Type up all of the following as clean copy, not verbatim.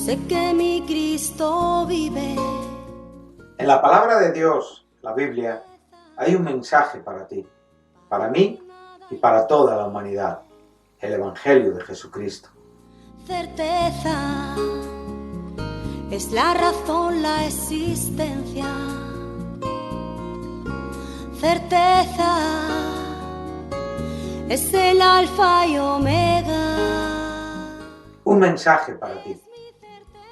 sé que mi Cristo vive. En la palabra de Dios, la Biblia, hay un mensaje para ti, para mí y para toda la humanidad, el Evangelio de Jesucristo. Certeza es la razón, la existencia. Certeza es el alfa y omega. Un mensaje para ti.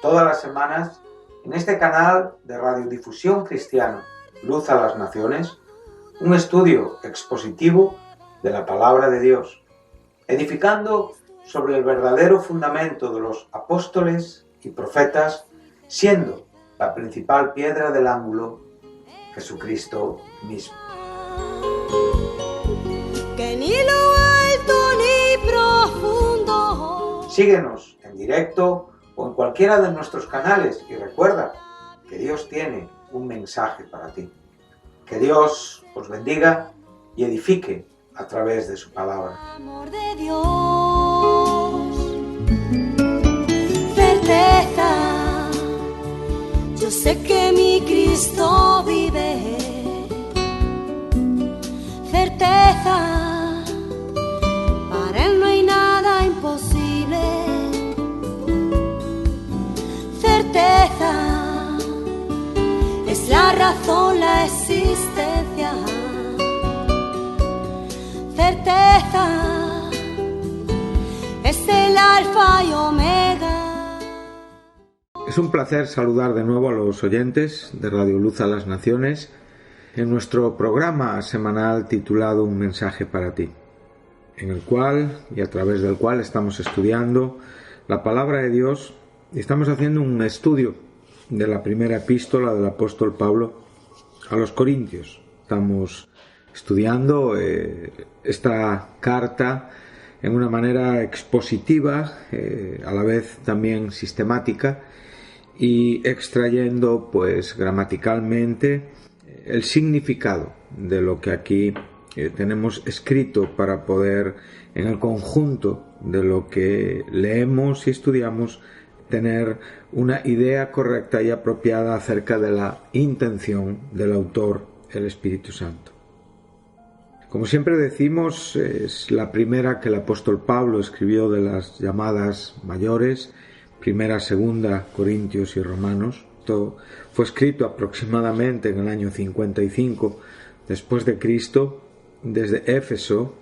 Todas las semanas, en este canal de radiodifusión cristiana, Luz a las Naciones, un estudio expositivo de la palabra de Dios, edificando sobre el verdadero fundamento de los apóstoles y profetas, siendo la principal piedra del ángulo Jesucristo mismo. Que ni lo alto ni profundo. Síguenos en directo o en cualquiera de nuestros canales y recuerda que Dios tiene un mensaje para ti. Que Dios os bendiga y edifique a través de su palabra. Amor de Dios, certeza, yo sé que mi Cristo vive. Certeza, para Él no hay nada imposible. Certeza, es la razón, la existencia. Certeza, es el alfa y omega. Es un placer saludar de nuevo a los oyentes de Radio Luz a las Naciones en nuestro programa semanal titulado Un mensaje para ti, en el cual y a través del cual estamos estudiando la palabra de Dios y estamos haciendo un estudio de la primera epístola del apóstol Pablo a los Corintios. Estamos estudiando esta carta en una manera expositiva, a la vez también sistemática, y extrayendo pues gramaticalmente el significado de lo que aquí tenemos escrito para poder, en el conjunto de lo que leemos y estudiamos, tener una idea correcta y apropiada acerca de la intención del autor, el Espíritu Santo. Como siempre decimos, es la primera que el apóstol Pablo escribió de las llamadas mayores, primera, segunda, Corintios y Romanos. Esto fue escrito aproximadamente en el año 55 después de Cristo, desde Éfeso,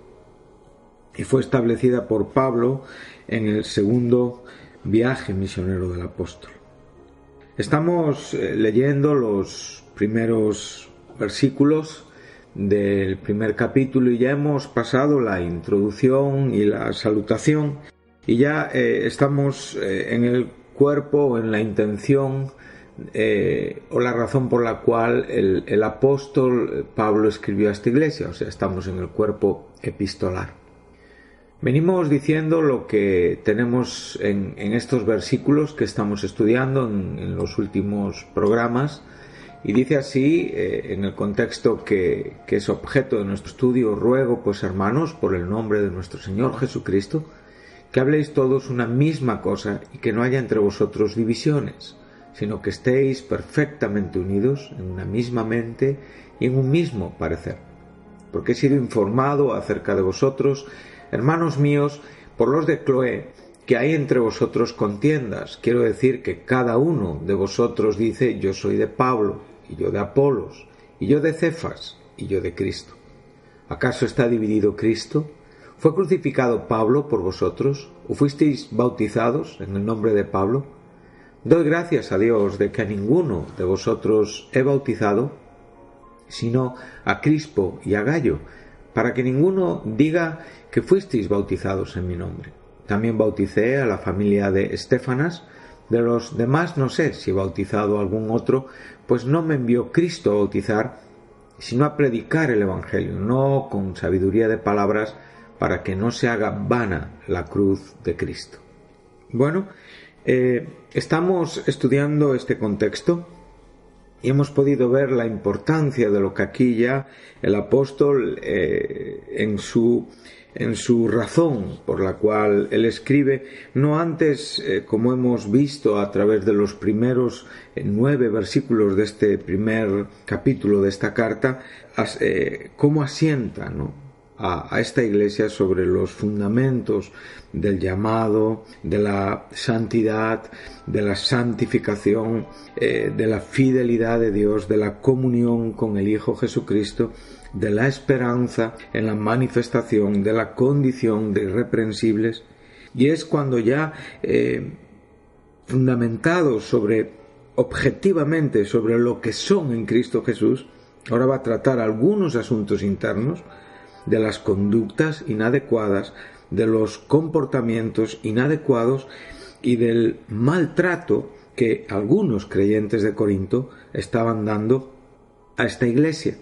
y fue establecida por Pablo en el segundo viaje misionero del apóstol. Estamos leyendo los primeros versículos del primer capítulo y ya hemos pasado la introducción y la salutación y ya estamos en el cuerpo, en la intención o la razón por la cual el apóstol Pablo escribió a esta iglesia, o sea, estamos en el cuerpo epistolar. Venimos diciendo lo que tenemos en estos versículos que estamos estudiando en los últimos programas, y dice así, en el contexto que es objeto de nuestro estudio: ruego pues, hermanos, por el nombre de nuestro Señor Jesucristo, que habléis todos una misma cosa y que no haya entre vosotros divisiones, sino que estéis perfectamente unidos en una misma mente y en un mismo parecer. Porque he sido informado acerca de vosotros, hermanos míos, por los de Cloé, que hay entre vosotros contiendas. Quiero decir que cada uno de vosotros dice: yo soy de Pablo, y yo de Apolos, y yo de Cefas, y yo de Cristo. ¿Acaso está dividido Cristo? ¿Fue crucificado Pablo por vosotros? ¿O fuisteis bautizados en el nombre de Pablo? Doy gracias a Dios de que a ninguno de vosotros he bautizado, sino a Crispo y a Gayo, para que ninguno diga que fuisteis bautizados en mi nombre. También bauticé a la familia de Estéfanas. De los demás no sé si he bautizado a algún otro, pues no me envió Cristo a bautizar, sino a predicar el Evangelio, no con sabiduría de palabras, para que no se haga vana la cruz de Cristo. Bueno, estamos estudiando este contexto y hemos podido ver la importancia de lo que aquí ya el apóstol en su en su razón por la cual él escribe, no antes, como hemos visto a través de los primeros 9 versículos de este primer capítulo de esta carta, cómo asienta, ¿no?, a esta iglesia sobre los fundamentos del llamado, de la santidad, de la santificación, de la fidelidad de Dios, de la comunión con el Hijo Jesucristo, de la esperanza en la manifestación de la condición de irreprensibles. Y es cuando ya fundamentados objetivamente sobre lo que son en Cristo Jesús, ahora va a tratar algunos asuntos internos de las conductas inadecuadas, de los comportamientos inadecuados y del maltrato que algunos creyentes de Corinto estaban dando a esta iglesia.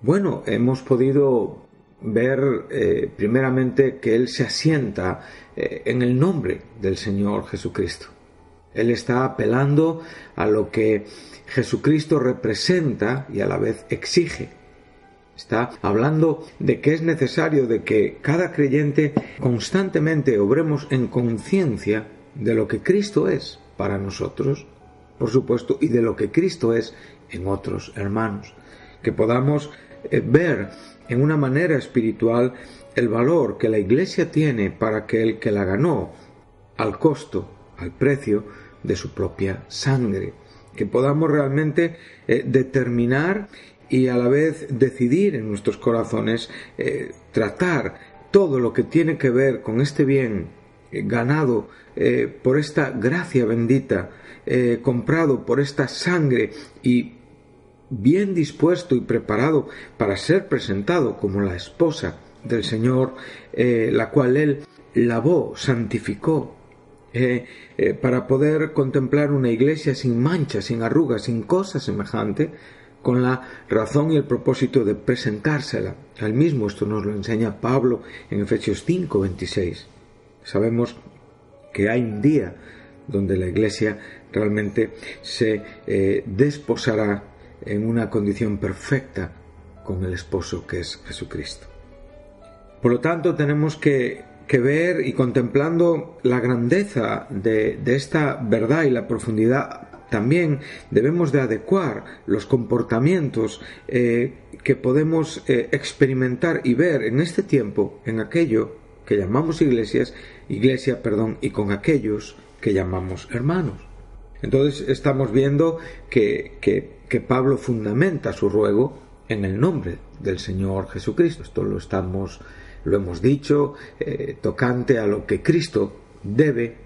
Bueno, hemos podido ver primeramente que él se asienta en el nombre del Señor Jesucristo. Él está apelando a lo que Jesucristo representa y a la vez exige. Está hablando de que es necesario de que cada creyente constantemente obremos en conciencia de lo que Cristo es para nosotros, por supuesto, y de lo que Cristo es en otros hermanos. Que podamos ver en una manera espiritual el valor que la Iglesia tiene para aquel que la ganó al costo, al precio de su propia sangre. Que podamos realmente determinar y a la vez decidir en nuestros corazones tratar todo lo que tiene que ver con este bien ganado por esta gracia bendita, comprado por esta sangre y bien dispuesto y preparado para ser presentado como la esposa del Señor, la cual Él lavó, santificó, para poder contemplar una iglesia sin mancha, sin arrugas, sin cosa semejante, con la razón y el propósito de presentársela al mismo. Esto nos lo enseña Pablo en Efesios 5:26. Sabemos que hay un día donde la iglesia realmente se desposará en una condición perfecta con el esposo que es Jesucristo. Por lo tanto, tenemos que ver, y contemplando la grandeza de esta verdad y la profundidad, también debemos de adecuar los comportamientos que podemos experimentar y ver en este tiempo en aquello que llamamos iglesia, y con aquellos que llamamos hermanos. Entonces estamos viendo que Pablo fundamenta su ruego en el nombre del Señor Jesucristo. Esto lo hemos dicho, tocante a lo que Cristo debe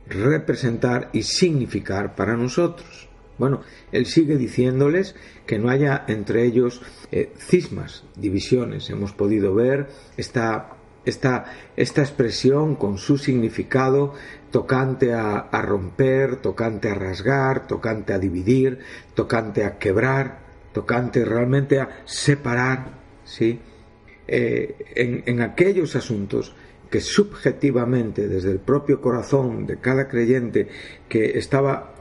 representar y significar para nosotros. Bueno, él sigue diciéndoles que no haya entre ellos cismas, divisiones. Hemos podido ver esta expresión con su significado tocante a romper, tocante a rasgar, tocante a dividir, tocante a quebrar, tocante realmente a separar, ¿sí? En aquellos asuntos que subjetivamente, desde el propio corazón de cada creyente que estaba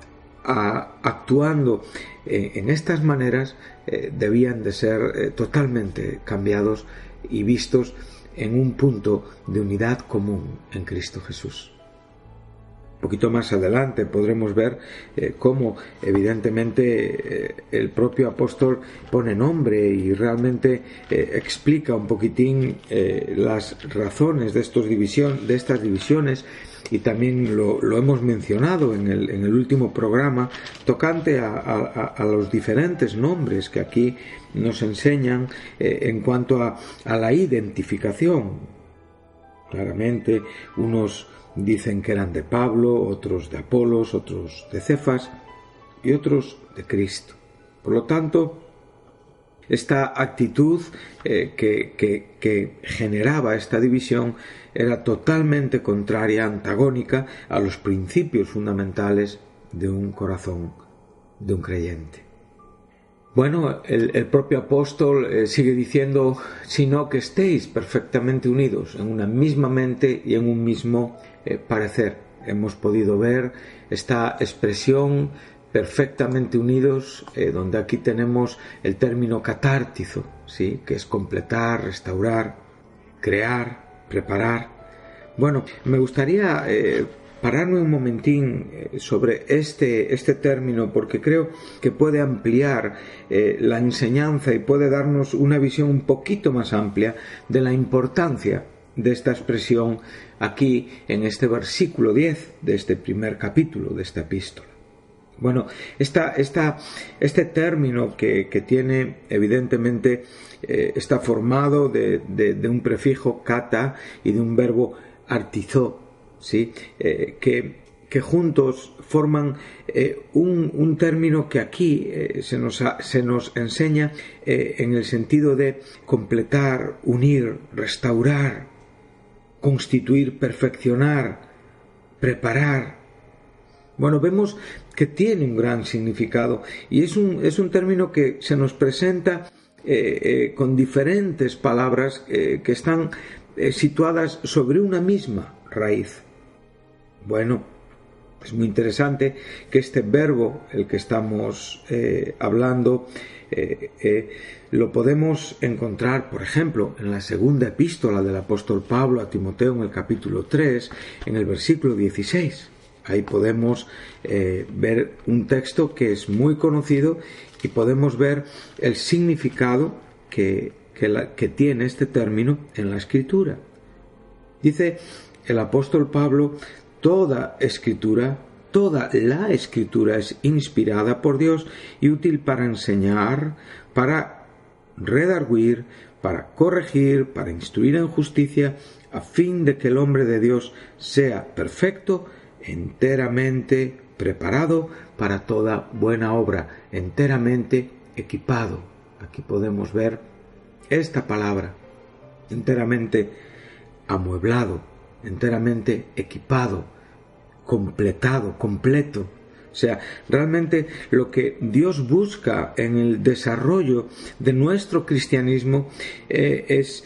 actuando en estas maneras, debían de ser totalmente cambiados y vistos en un punto de unidad común en Cristo Jesús. Un poquito más adelante podremos ver cómo evidentemente el propio apóstol pone nombre y realmente explica un poquitín las razones de estas divisiones, y también lo hemos mencionado en el último programa tocante a los diferentes nombres que aquí nos enseñan en cuanto a la identificación. Claramente unos dicen que eran de Pablo, otros de Apolos, otros de Cefas y otros de Cristo. Por lo tanto, esta actitud que generaba esta división era totalmente contraria, antagónica a los principios fundamentales de un corazón de un creyente. Bueno, el propio apóstol sigue diciendo, sino que estéis perfectamente unidos en una misma mente y en un mismo parecer. Hemos podido ver esta expresión perfectamente unidos, donde aquí tenemos el término catártizo, ¿sí?, que es completar, restaurar. crear, preparar. Bueno, me gustaría pararme un momentín sobre este término, porque creo que puede ampliar la enseñanza y puede darnos una visión un poquito más amplia de la importancia de esta expresión aquí en este versículo 10 de este primer capítulo de esta epístola. Bueno, este término que tiene, evidentemente, está formado de un prefijo kata y de un verbo artizó, ¿sí? Que juntos forman un término que aquí se nos enseña en el sentido de completar, unir, restaurar, constituir, perfeccionar, preparar. Bueno, vemos que tiene un gran significado y es un término que se nos presenta con diferentes palabras que están situadas sobre una misma raíz. Bueno, es muy interesante que este verbo, el que estamos hablando, lo podemos encontrar, por ejemplo, en la segunda epístola del apóstol Pablo a Timoteo, en el capítulo 3, en el versículo 16. Ahí podemos ver un texto que es muy conocido y podemos ver el significado que tiene este término en la Escritura. Dice el apóstol Pablo: toda la Escritura es inspirada por Dios y útil para enseñar, para redarguir, para corregir, para instruir en justicia, a fin de que el hombre de Dios sea perfecto, enteramente preparado para toda buena obra, enteramente equipado. Aquí podemos ver esta palabra, enteramente amueblado, enteramente equipado, completado, completo. O sea, realmente lo que Dios busca en el desarrollo de nuestro cristianismo es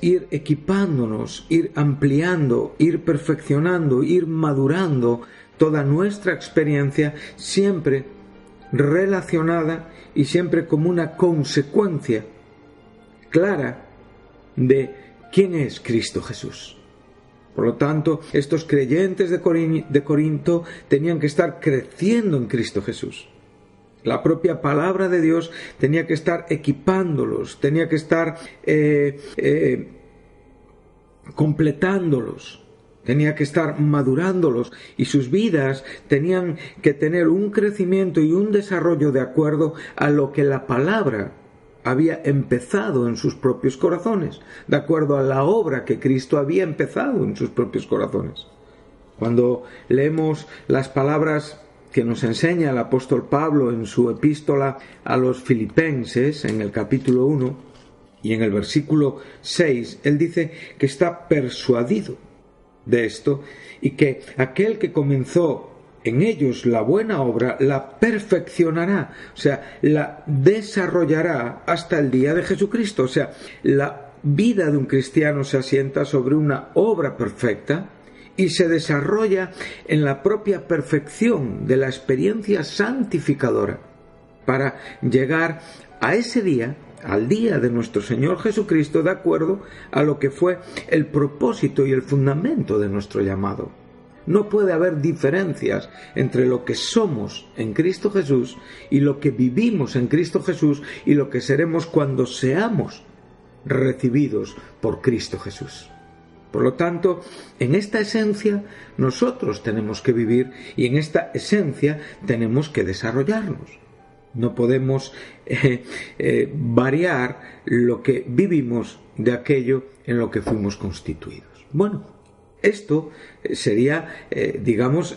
ir equipándonos, ir ampliando, ir perfeccionando, ir madurando toda nuestra experiencia, siempre relacionada y siempre como una consecuencia clara de quién es Cristo Jesús. Por lo tanto, estos creyentes de Corinto tenían que estar creciendo en Cristo Jesús. La propia palabra de Dios tenía que estar equipándolos, tenía que estar completándolos, tenía que estar madurándolos, y sus vidas tenían que tener un crecimiento y un desarrollo de acuerdo a lo que la palabra había empezado en sus propios corazones, de acuerdo a la obra que Cristo había empezado en sus propios corazones. Cuando leemos las palabras que nos enseña el apóstol Pablo en su epístola a los Filipenses, en el capítulo 1 y en el versículo 6, él dice que está persuadido de esto y que aquel que comenzó en ellos la buena obra la perfeccionará, o sea, la desarrollará hasta el día de Jesucristo. O sea, la vida de un cristiano se asienta sobre una obra perfecta y se desarrolla en la propia perfección de la experiencia santificadora para llegar a ese día, al día de nuestro Señor Jesucristo, de acuerdo a lo que fue el propósito y el fundamento de nuestro llamado. No puede haber diferencias entre lo que somos en Cristo Jesús y lo que vivimos en Cristo Jesús y lo que seremos cuando seamos recibidos por Cristo Jesús. Por lo tanto, en esta esencia nosotros tenemos que vivir y en esta esencia tenemos que desarrollarnos. No podemos variar lo que vivimos de aquello en lo que fuimos constituidos. Bueno, esto sería, digamos,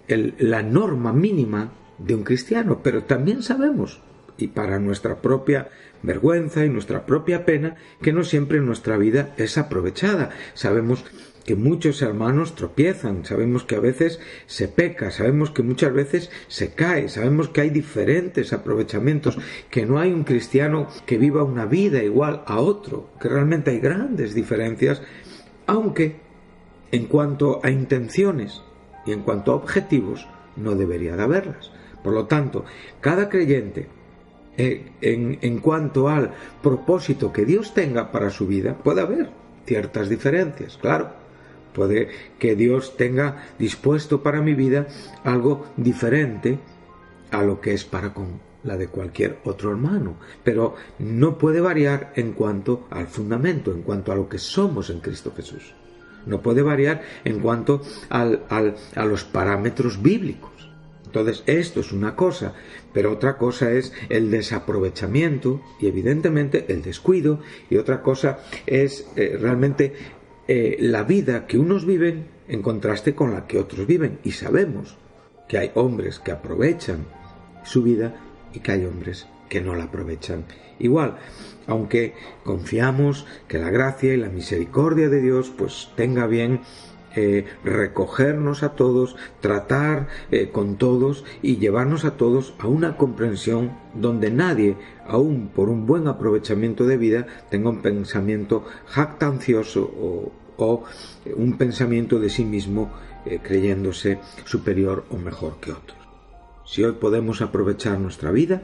la norma mínima de un cristiano, pero también sabemos, y para nuestra propia vergüenza y nuestra propia pena, que no siempre nuestra vida es aprovechada. Sabemos que muchos hermanos tropiezan, sabemos que a veces se peca, sabemos que muchas veces se cae, sabemos que hay diferentes aprovechamientos, que no hay un cristiano que viva una vida igual a otro, que realmente hay grandes diferencias, aunque en cuanto a intenciones y en cuanto a objetivos no debería de haberlas. Por lo tanto, cada creyente en cuanto al propósito que Dios tenga para su vida, puede haber ciertas diferencias, claro. Puede que Dios tenga dispuesto para mi vida algo diferente a lo que es para con la de cualquier otro hermano, pero no puede variar en cuanto al fundamento, en cuanto a lo que somos en Cristo Jesús. No puede variar en cuanto a los parámetros bíblicos. Entonces, esto es una cosa, pero otra cosa es el desaprovechamiento y evidentemente el descuido, y otra cosa es realmente la vida que unos viven en contraste con la que otros viven. Y sabemos que hay hombres que aprovechan su vida y que hay hombres que no la aprovechan igual, aunque confiamos que la gracia y la misericordia de Dios pues tenga bien recogernos a todos, tratar con todos y llevarnos a todos a una comprensión donde nadie, aun por un buen aprovechamiento de vida, tenga un pensamiento jactancioso o un pensamiento de sí mismo creyéndose superior o mejor que otros. Si hoy podemos aprovechar nuestra vida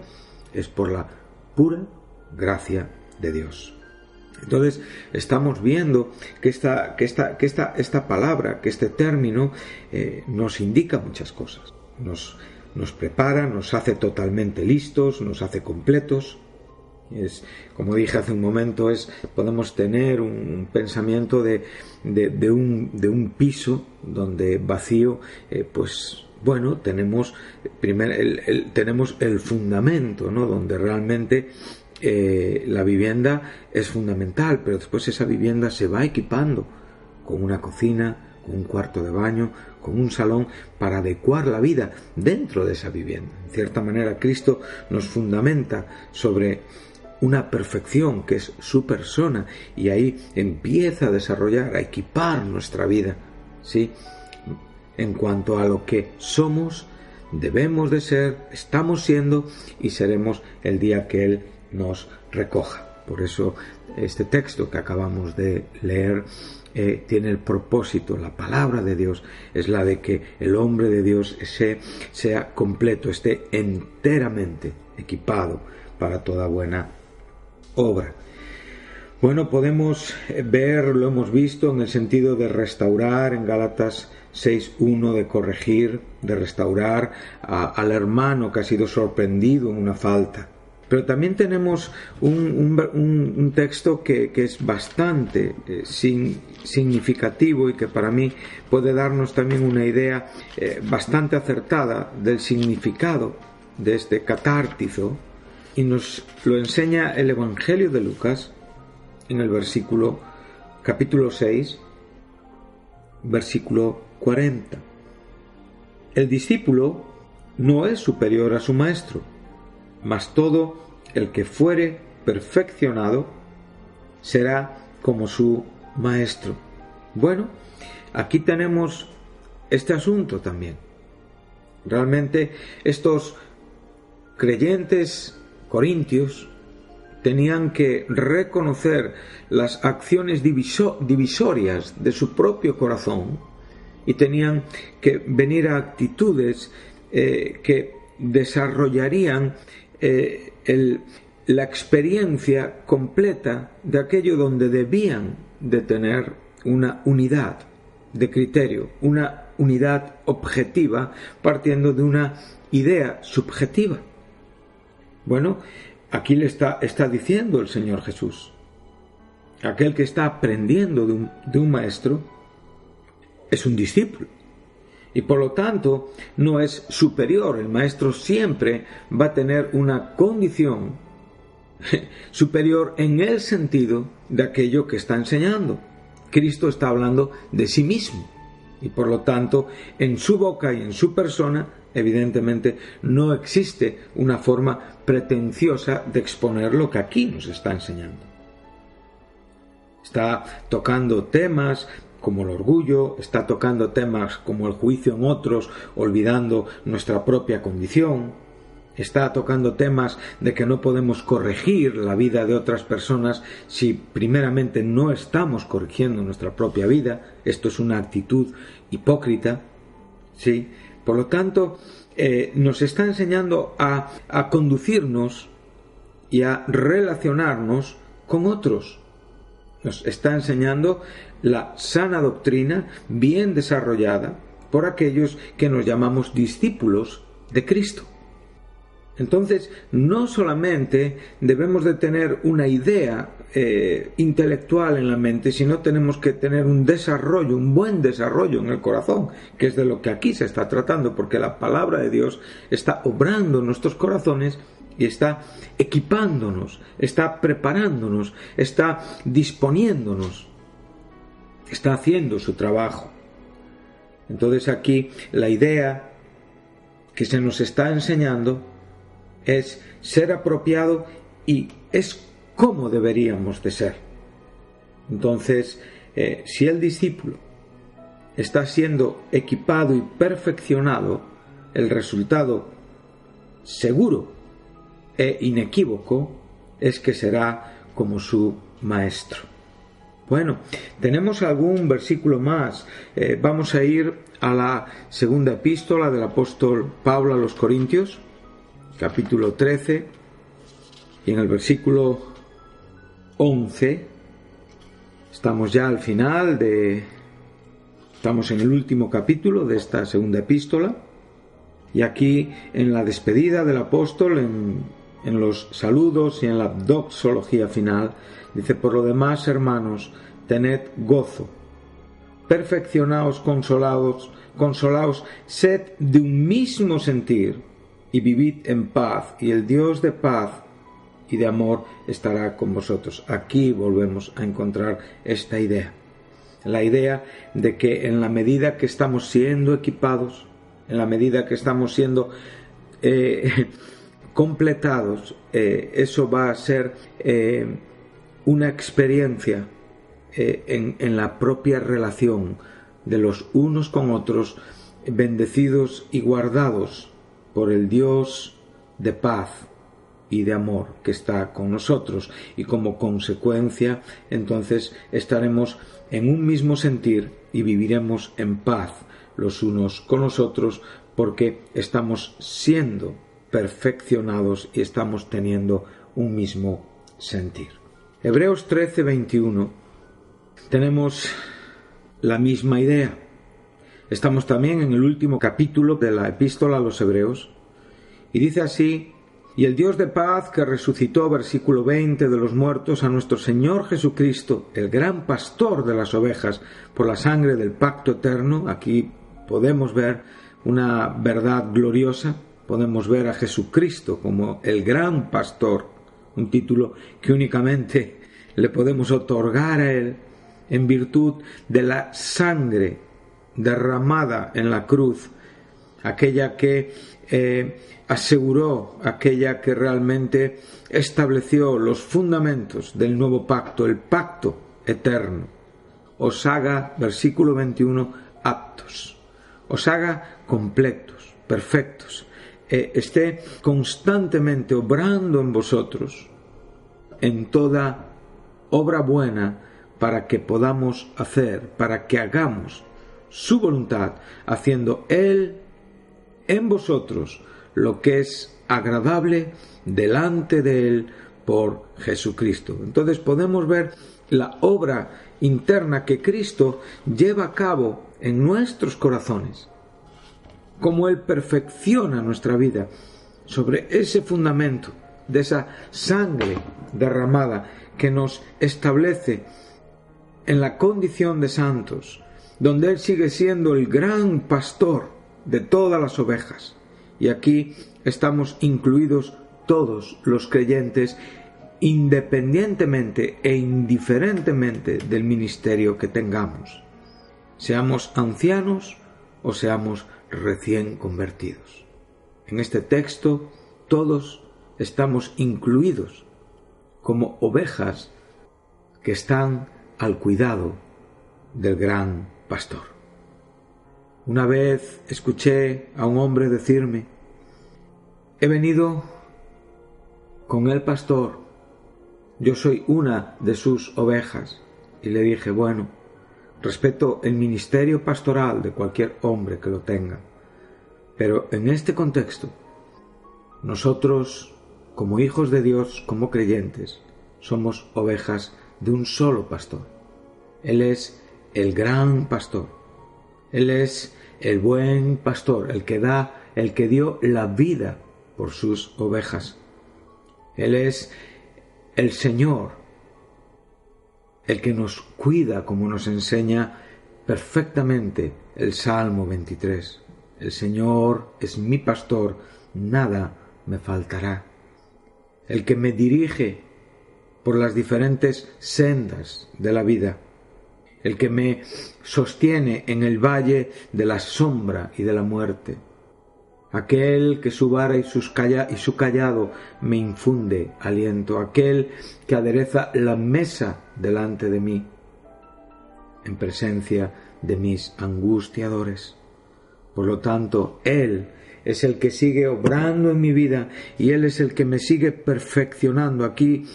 es por la pura gracia de Dios. Entonces estamos viendo que esta palabra, que este término nos indica muchas cosas. Nos prepara, nos hace totalmente listos, nos hace completos. Como dije hace un momento, podemos tener un pensamiento de un piso donde vacío, pues bueno, tenemos el fundamento, ¿no? Donde realmente la vivienda es fundamental, pero después esa vivienda se va equipando con una cocina, con un cuarto de baño, con un salón, para adecuar la vida dentro de esa vivienda. En cierta manera, Cristo nos fundamenta sobre una perfección que es su persona, y ahí empieza a desarrollar, a equipar nuestra vida, ¿sí? En cuanto a lo que somos, debemos de ser, estamos siendo y seremos el día que Él nos recoja. Por eso este texto que acabamos de leer tiene el propósito, la palabra de Dios es la de que el hombre de Dios sea completo, esté enteramente equipado para toda buena obra. Bueno, podemos ver, lo hemos visto en el sentido de restaurar en Gálatas 6:1, de corregir, de restaurar al hermano que ha sido sorprendido en una falta. Pero también tenemos un texto que es bastante significativo y que para mí puede darnos también una idea bastante acertada del significado de este catártizo, y nos lo enseña el Evangelio de Lucas en el capítulo 6, versículo 40. El discípulo no es superior a su maestro, mas todo el que fuere perfeccionado será como su maestro. Bueno, aquí tenemos este asunto también. Realmente estos creyentes corintios tenían que reconocer las acciones divisorias de su propio corazón y tenían que venir a actitudes que desarrollarían la experiencia completa de aquello donde debían de tener una unidad de criterio, una unidad objetiva partiendo de una idea subjetiva. Bueno, aquí le está diciendo el Señor Jesús, aquel que está aprendiendo de un maestro es un discípulo, y por lo tanto no es superior. El maestro siempre va a tener una condición superior en el sentido de aquello que está enseñando. Cristo está hablando de sí mismo, y por lo tanto en su boca y en su persona evidentemente no existe una forma pretenciosa de exponer lo que aquí nos está enseñando. Está tocando temas como el orgullo, está tocando temas como el juicio en otros, olvidando nuestra propia condición. Está tocando temas de que no podemos corregir la vida de otras personas si primeramente no estamos corrigiendo nuestra propia vida. Esto es una actitud hipócrita, ¿sí? Por lo tanto, nos está enseñando a conducirnos y a relacionarnos con otros. Nos está enseñando la sana doctrina bien desarrollada por aquellos que nos llamamos discípulos de Cristo. Entonces, no solamente debemos de tener una idea intelectual en la mente, sino tenemos que tener un desarrollo, un buen desarrollo en el corazón, que es de lo que aquí se está tratando, porque la palabra de Dios está obrando en nuestros corazones y está equipándonos, está preparándonos, está disponiéndonos, está haciendo su trabajo. Entonces aquí la idea que se nos está enseñando es ser apropiado y es cómo deberíamos de ser. Entonces, si el discípulo está siendo equipado y perfeccionado, el resultado seguro e inequívoco es que será como su maestro. Bueno, tenemos algún versículo más. Vamos a ir a la segunda epístola del apóstol Pablo a los Corintios, capítulo 13, y en el versículo 11, estamos ya al final estamos en el último capítulo de esta segunda epístola, y aquí en la despedida del apóstol, en los saludos y en la doxología final, dice: por lo demás, hermanos, tened gozo, perfeccionaos, consolaos, sed de un mismo sentir, y vivid en paz, y el Dios de paz y de amor estará con vosotros. Aquí volvemos a encontrar esta idea. La idea de que en la medida que estamos siendo equipados, en la medida que estamos siendo completados, eso va a ser una experiencia en la propia relación de los unos con otros, bendecidos y guardados por el Dios de paz y de amor que está con nosotros, y como consecuencia entonces estaremos en un mismo sentir y viviremos en paz los unos con los otros, porque estamos siendo perfeccionados y estamos teniendo un mismo sentir. Hebreos 13:21 tenemos la misma idea. Estamos también en el último capítulo de la epístola a los Hebreos, y dice así: y el Dios de paz, que resucitó, versículo 20, de los muertos a nuestro Señor Jesucristo, el gran pastor de las ovejas, por la sangre del pacto eterno. Aquí podemos ver una verdad gloriosa, podemos ver a Jesucristo como el gran pastor, un título que únicamente le podemos otorgar a Él en virtud de la sangre derramada en la cruz, aquella que aseguró, aquella que realmente estableció los fundamentos del nuevo pacto, el pacto eterno. Os haga, versículo 21, aptos, os haga completos, perfectos, esté constantemente obrando en vosotros en toda obra buena, para que podamos hacer, para que hagamos su voluntad, haciendo Él en vosotros lo que es agradable delante de Él por Jesucristo. Entonces podemos ver la obra interna que Cristo lleva a cabo en nuestros corazones, cómo Él perfecciona nuestra vida sobre ese fundamento de esa sangre derramada que nos establece en la condición de santos, donde Él sigue siendo el gran pastor de todas las ovejas. Y aquí estamos incluidos todos los creyentes, independientemente e indiferentemente del ministerio que tengamos, seamos ancianos o seamos recién convertidos. En este texto todos estamos incluidos como ovejas que están al cuidado del gran pastor. Una vez escuché a un hombre decirme: he venido con el pastor, yo soy una de sus ovejas. Y le dije: bueno, respeto el ministerio pastoral de cualquier hombre que lo tenga, pero en este contexto nosotros como hijos de Dios, como creyentes, somos ovejas de un solo pastor. Él es el gran pastor. Él es el buen pastor, el que dio la vida por sus ovejas. Él es el Señor, el que nos cuida, como nos enseña perfectamente el Salmo 23. El Señor es mi pastor, nada me faltará. El que me dirige por las diferentes sendas de la vida. El que me sostiene en el valle de la sombra y de la muerte. Aquel que su vara y su callado me infunde aliento. Aquel que adereza la mesa delante de mí, en presencia de mis angustiadores. Por lo tanto, Él es el que sigue obrando en mi vida y Él es el que me sigue perfeccionando. Aquí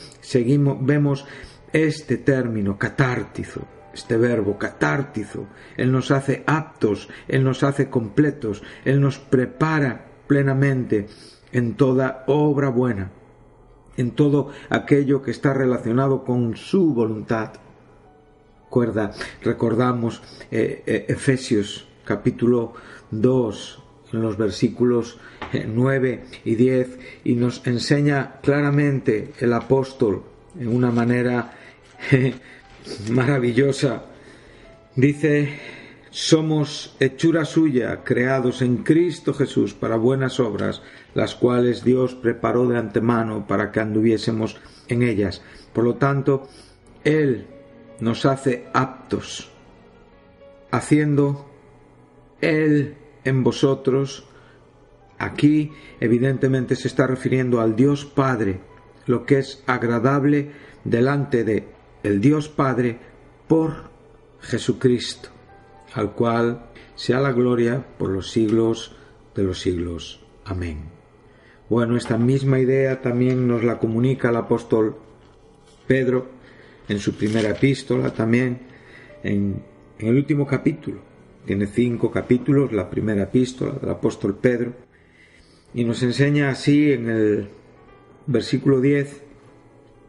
vemos este término, catártizo, este verbo, catártizo. Él nos hace aptos, Él nos hace completos, Él nos prepara plenamente en toda obra buena, en todo aquello que está relacionado con su voluntad. Recordamos Efesios capítulo 2, en los versículos 9 y 10, y nos enseña claramente el apóstol en una manera maravillosa. Dice: somos hechura suya, creados en Cristo Jesús para buenas obras, las cuales Dios preparó de antemano para que anduviésemos en ellas. Por lo tanto, Él nos hace aptos, haciendo Él en vosotros. Aquí evidentemente se está refiriendo al Dios Padre, lo que es agradable delante de el Dios Padre por Jesucristo, al cual sea la gloria por los siglos de los siglos. Amén. Bueno, esta misma idea también nos la comunica el apóstol Pedro en su primera epístola, también en el último capítulo. Tiene 5 capítulos, la primera epístola del apóstol Pedro, y nos enseña así en el versículo 10,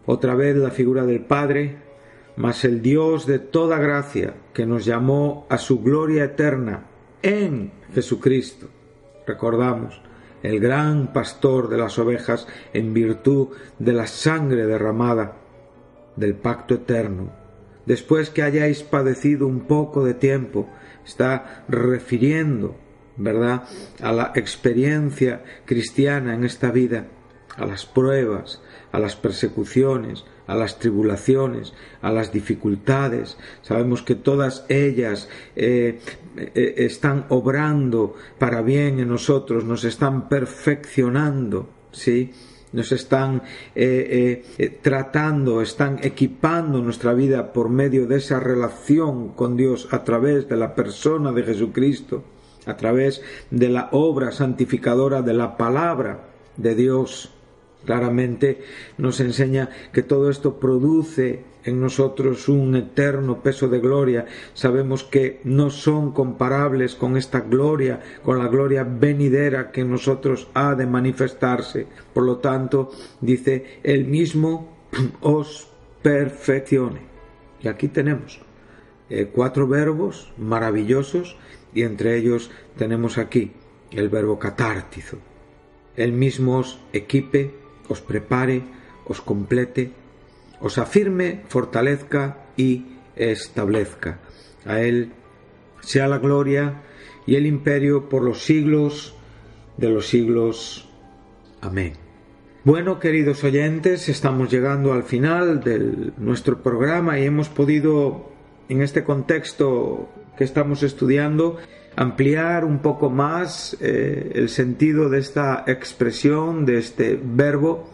otra vez la figura del Padre: mas el Dios de toda gracia, que nos llamó a su gloria eterna en Jesucristo. Recordamos, el gran pastor de las ovejas, en virtud de la sangre derramada del pacto eterno. Después que hayáis padecido un poco de tiempo, está refiriendo, ¿verdad?, a la experiencia cristiana en esta vida, a las pruebas, a las persecuciones, a las tribulaciones, a las dificultades. Sabemos que todas ellas están obrando para bien en nosotros, nos están perfeccionando, ¿sí? Nos están tratando, están equipando nuestra vida por medio de esa relación con Dios a través de la persona de Jesucristo, a través de la obra santificadora de la palabra de Dios. Claramente nos enseña que todo esto produce en nosotros un eterno peso de gloria. Sabemos que no son comparables con esta gloria, con la gloria venidera que en nosotros ha de manifestarse. Por lo tanto, dice, Él mismo os perfeccione. Y aquí tenemos 4 verbos maravillosos, y entre ellos tenemos aquí el verbo catártizo. Él mismo os equipe, os prepare, os complete, os afirme, fortalezca y establezca. A Él sea la gloria y el imperio por los siglos de los siglos. Amén. Bueno, queridos oyentes, estamos llegando al final de nuestro programa y hemos podido, en este contexto que estamos estudiando, ampliar un poco más el sentido de esta expresión, de este verbo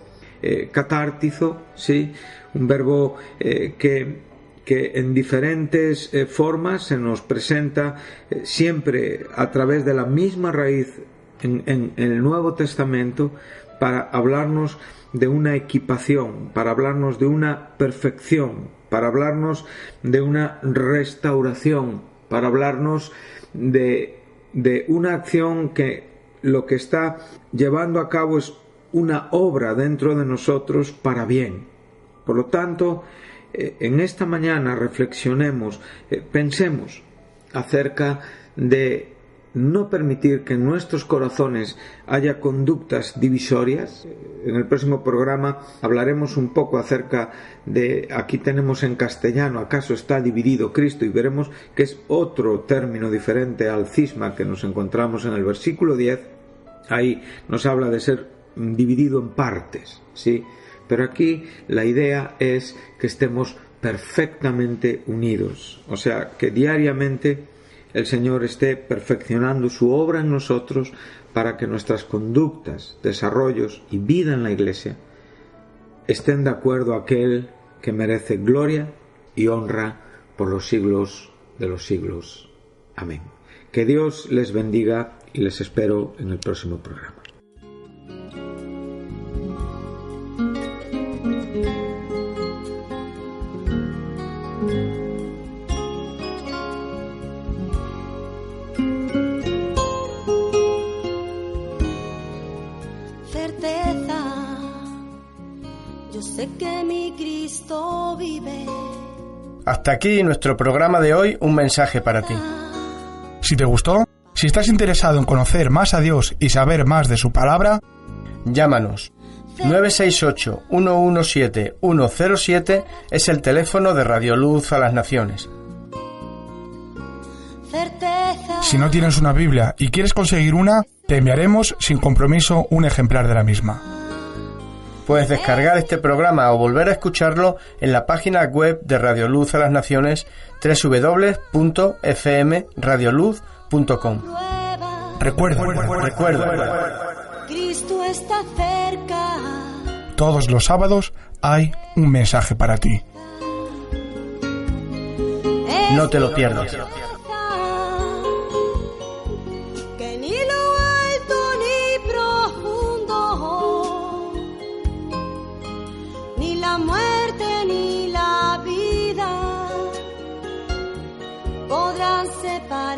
catártizo, ¿sí? Un verbo que en diferentes formas se nos presenta siempre a través de la misma raíz en el Nuevo Testamento, para hablarnos de una equipación, para hablarnos de una perfección, para hablarnos de una restauración, para hablarnos de una acción que lo que está llevando a cabo es una obra dentro de nosotros para bien. Por lo tanto, en esta mañana reflexionemos, pensemos acerca de no permitir que en nuestros corazones haya conductas divisorias. En el próximo programa hablaremos un poco acerca de, aquí tenemos en castellano, ¿acaso está dividido Cristo? Y veremos que es otro término diferente al cisma que nos encontramos en el versículo 10. Ahí nos habla de ser dividido en partes, ¿sí? Pero aquí la idea es que estemos perfectamente unidos, o sea, que diariamente el Señor esté perfeccionando su obra en nosotros para que nuestras conductas, desarrollos y vida en la Iglesia estén de acuerdo a aquel que merece gloria y honra por los siglos de los siglos. Amén. Que Dios les bendiga y les espero en el próximo programa. Que mi Cristo vive. Hasta aquí nuestro programa de hoy, un mensaje para ti. Si te gustó, si estás interesado en conocer más a Dios y saber más de su palabra, llámanos. 968-117-107 es el teléfono de Radio Luz a las Naciones. Si no tienes una Biblia y quieres conseguir una, te enviaremos sin compromiso un ejemplar de la misma. Puedes descargar este programa o volver a escucharlo en la página web de Radio Luz a las Naciones, www.fmradioluz.com. Recuerda, Cristo está cerca. Todos los sábados hay un mensaje para ti. No te lo pierdas. La muerte ni la vida podrán separar.